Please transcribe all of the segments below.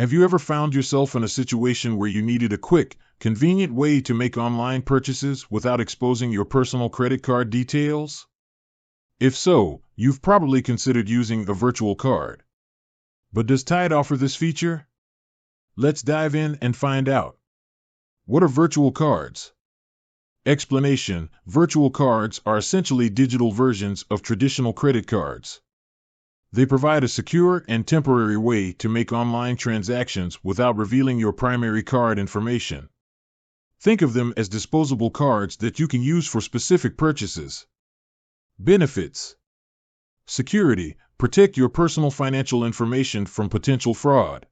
Have you ever found yourself in a situation where you needed a quick, convenient way to make online purchases without exposing your personal credit card details? If so, you've probably considered using a virtual card. But does Tide offer this feature? Let's dive in and find out. What are virtual cards? Explanation: virtual cards are essentially digital versions of traditional credit cards. They provide a secure and temporary way to make online transactions without revealing your primary card information. Think of them as disposable cards that you can use for specific purchases. Benefits: security: protect your personal financial information from potential fraud.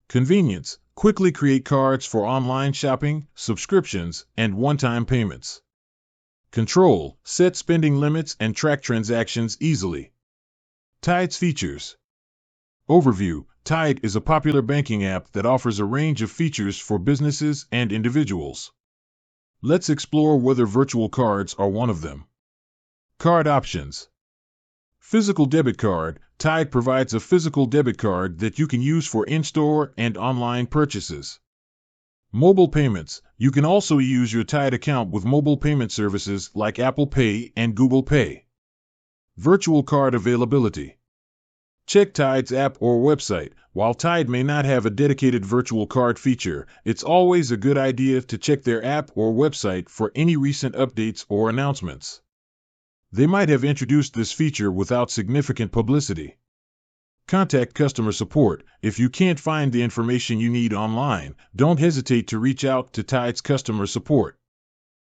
Convenience: quickly create cards for online shopping, subscriptions, and one-time payments. Control: set spending limits and track transactions easily. Tide's features. Overview: Tide is a popular banking app that offers a range of features for businesses and individuals. Let's explore whether virtual cards are one of them. Card options. Physical debit card. Tide provides a physical debit card that you can use for in-store and online purchases. Mobile payments. You can also use your Tide account with mobile payment services like Apple Pay and Google Pay. Virtual card availability. Check Tide's app or website. While Tide may not have a dedicated virtual card feature, it's always a good idea to check their app or website for any recent updates or announcements. They might have introduced this feature without significant publicity. Contact customer support. If you can't find the information you need online, don't hesitate to reach out to Tide's customer support.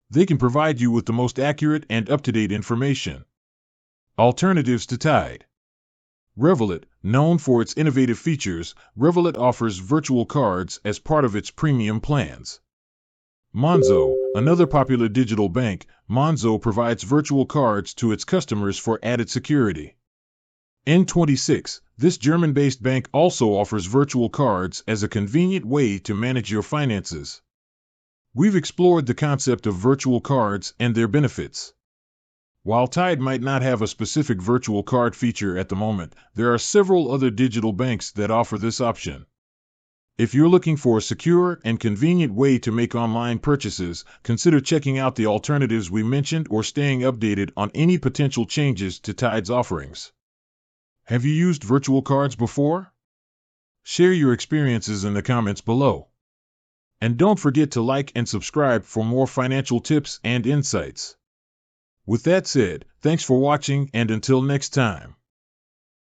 They can provide you with the most accurate and up-to-date information. Alternatives to Tide. Revolut. Known for its innovative features, Revolut offers virtual cards as part of its premium plans. Monzo. Another popular digital bank, Monzo provides virtual cards to its customers for added security. N26. This German-based bank also offers virtual cards as a convenient way to manage your finances. We've explored the concept of virtual cards and their benefits. While Tide might not have a specific virtual card feature at the moment, there are several other digital banks that offer this option. If you're looking for a secure and convenient way to make online purchases, consider checking out the alternatives we mentioned or staying updated on any potential changes to Tide's offerings. Have you used virtual cards before? Share your experiences in the comments below. And don't forget to like and subscribe for more financial tips and insights. With that said, thanks for watching, and until next time.